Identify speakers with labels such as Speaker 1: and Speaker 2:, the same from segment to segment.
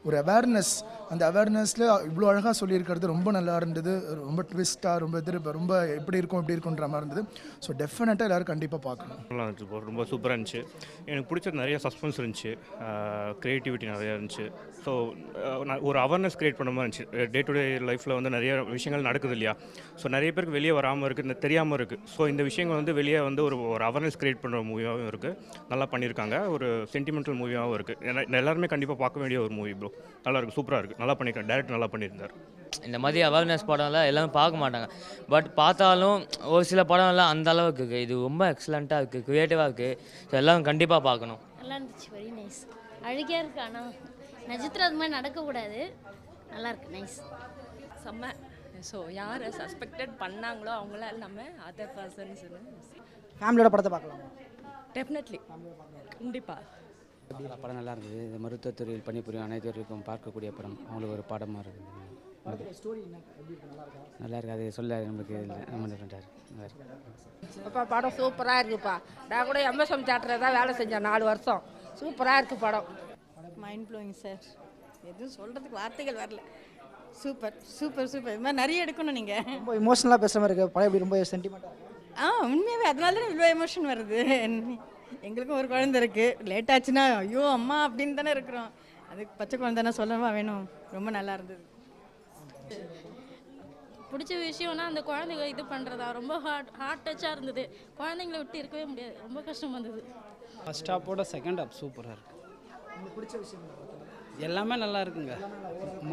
Speaker 1: ஒரு அவேர்னஸ், அந்த அவேர்னஸில் இவ்வளோ அழகாக சொல்லியிருக்கிறது ரொம்ப நல்லா இருந்தது. ரொம்ப ட்விஸ்ட்டாக, ரொம்ப எப்படி இருக்கும் இப்படி இருக்குன்ற மாதிரி இருந்தது. ஸோ டெஃபினட்டாக எல்லோரும் கண்டிப்பாக பார்க்கணும்.
Speaker 2: நல்லா இருந்துச்சு bro. ரொம்ப சூப்பராக இருந்துச்சு. எனக்கு பிடிச்சது நிறைய சஸ்பென்ஸ் இருந்துச்சு, க்ரியேட்டிவிட்டி நிறையா இருந்துச்சு. ஸோ நான் ஒரு அவேர்னஸ் க்ரியேட் பண்ண மாதிரி இருந்துச்சு. டே டு டே லைஃப்பில் வந்து நிறைய விஷயங்கள் நடக்குது இல்லையா? ஸோ நிறைய பேருக்கு வெளியே வராமல் இருக்குது, தெரியாமல் இருக்குது. ஸோ இந்த விஷயங்கள் வந்து வெளியே வந்து ஒரு ஒரு அவேர்னஸ் க்ரியேட் பண்ணுற மூவியாகவும் இருக்குது. நல்லா பண்ணியிருக்காங்க. ஒரு சென்டிமெண்டல் மூவியாகவும் இருக்குது. ஏன்னா எல்லாருமே கண்டிப்பாக பார்க்க வேண்டிய ஒரு மூவி ப்ரோ. நல்லா இருக்குது, சூப்பராக இருக்குது, நல்லா பண்ணியிருக்காங்க. டேரக்டர் நல்லா பண்ணியிருந்தார்.
Speaker 3: இந்த மாதிரி அவேர்னஸ் படம்லாம் எல்லாமே பார்க்க மாட்டாங்க. பட் பார்த்தாலும் ஒரு சில படம்லாம் அந்த அளவுக்கு இருக்குது. இது ரொம்ப எக்ஸலண்ட்டாக இருக்குது, க்ரியேட்டிவாக இருக்குது. ஸோ எல்லாம் கண்டிப்பாக பார்க்கணும்.
Speaker 4: நல்லா இருந்துச்சு, வெரி நைஸ். அழுகியாக இருக்குது, ஆனால் நட்சத்திரம் அது மாதிரி நடக்கக்கூடாது. நல்லா இருக்குது, நைஸ்,
Speaker 5: செம்ம. ஸோ யார் சஸ்பெக்டட் பண்ணாங்களோ அவங்கள நம்ம அதர் பர்சன்ஸ்
Speaker 6: ஃபேமிலியோட படத்தை பார்க்கலாம்.
Speaker 5: டெஃபினெட்லி, கண்டிப்பாக.
Speaker 7: படம் நல்லா இருந்தது. இது மருத்துவத்துறையில் பணிபுரியும் அனைவருக்கும் பார்க்கக்கூடிய படம். அவங்களுக்கு ஒரு பாடமாக இருக்குது. நல்லா இருக்கு. அது சொல்ல நம்மளுக்கு நம்ம டிஃப்ரெண்ட்டாக நல்லா இருக்கு.
Speaker 8: அப்பா படம் சூப்பராக இருக்குப்பா. நான் கூட எம்எஸ்எம் தேட்டரில் தான் வேலை செஞ்சேன் 4 வருஷம். சூப்பராக இருக்குது படம்.
Speaker 9: Mind blowing sir. எதுவும் சொல்கிறதுக்கு வார்த்தைகள் வரல. Super super super. இது மாதிரி நிறைய எடுக்கணும் நீங்கள்.
Speaker 6: ரொம்ப இமோஷனலாக பேசுகிற மாதிரி இருக்குது படம். எப்படி ரொம்ப சென்டிமெண்ட்டாக
Speaker 9: உண்மையாகவே அதனால தான் இவ்வளோ எமோஷன் வருது. எங்களுக்கும் ஒரு குழந்தை இருக்குது. லேட் ஆச்சுன்னா ஐயோ அம்மா அப்படின்னு தானே இருக்கிறோம். அதுக்கு பச்சை குழந்தைன்னா சொல்லவா வேணும். ரொம்ப நல்லா இருந்தது.
Speaker 4: பிடிச்ச விஷயம்னா அந்த குழந்தைங்க இது பண்ணுறதா ரொம்ப ஹார்ட் டச்சாக இருந்தது. குழந்தைங்களை விட்டு இருக்கவே முடியாது, ரொம்ப கஷ்டமாக இருந்தது.
Speaker 10: ஃபஸ்ட் ஹாப்போட செகண்ட் ஹாப் சூப்பராக இருக்குது.
Speaker 6: பிடிச்ச விஷயம்
Speaker 10: எல்லாமே நல்லா இருக்குங்க.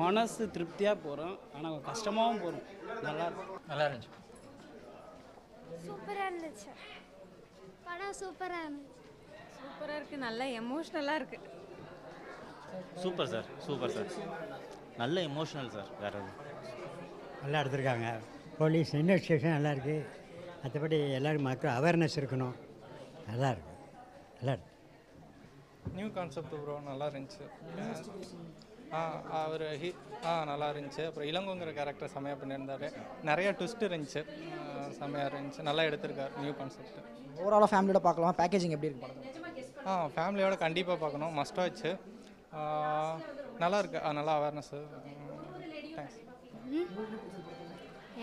Speaker 10: மனசு திருப்தியாக போகிறோம், ஆனால் கஷ்டமாகவும் போகிறோம். நல்லா இருந்துச்சு.
Speaker 4: சூப்பராக இருந்துச்சு படம், சூப்பராக இருந்துச்சு.
Speaker 5: சூப்பராக இருக்குது, நல்லா எமோஷ்னலாக இருக்குது.
Speaker 11: Super sir, super sir. நல்ல எமோஷனல் சார். வேறு
Speaker 12: நல்லா எடுத்திருக்காங்க. போலீஸ் இன்வெஸ்டிகேஷன் நல்லா இருக்குது. மற்றபடி எல்லோரும் மக்கள் அவேர்னஸ் இருக்கணும். நல்லா இருக்கு, நல்லா இருக்கு.
Speaker 13: நியூ கான்செப்ட் ப்ரோ, நல்லா இருந்துச்சு. அவர் நல்லா இருந்துச்சு. அப்புறம் இளங்கோங்கிற கேரக்டர் செம்மையாக பண்ணியிருந்தார். நிறைய ட்விஸ்ட் இருந்துச்சு, செம்மையாக இருந்துச்சு. நல்லா எடுத்திருக்கார் நியூ கான்செப்ட்.
Speaker 6: ஓவராலாக ஃபேமிலியோட பார்க்கலாம். பேக்கேஜிங் எப்படி இருக்கு படம்?
Speaker 13: ஃபேமிலியோட கண்டிப்பாக பார்க்கணும், மஸ்ட் வாட்ச். நல்லா இருக்கு, நல்லா அவேர்னஸ். தேங்க்ஸ்.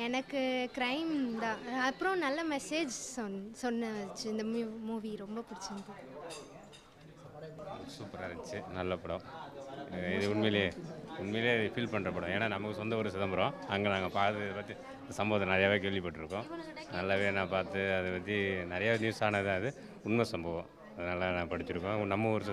Speaker 4: எனக்கு க்ரைம் தான், அப்புறம் நல்ல மெசேஜ் சொன்ன இந்த மூவி ரொம்ப பிடிச்சிருந்தது.
Speaker 14: சூப்பராக இருந்துச்சு, நல்ல படம். இது உண்மையிலே ஃபீல் பண்ணுற படம். ஏன்னா நமக்கு சொந்த ஒரு சிதம்பரம். அங்கே நாங்கள் பார்த்து இதை பற்றி சம்பவத்தை நிறையாவே கேள்விப்பட்டிருக்கோம். நல்லாவே நான் பார்த்து அதை பற்றி நிறையா நியூஸ் ஆனது. அது உண்மை சம்பவம், அதனால் நான் படிச்சிருக்கோம். நம்ம ஊர்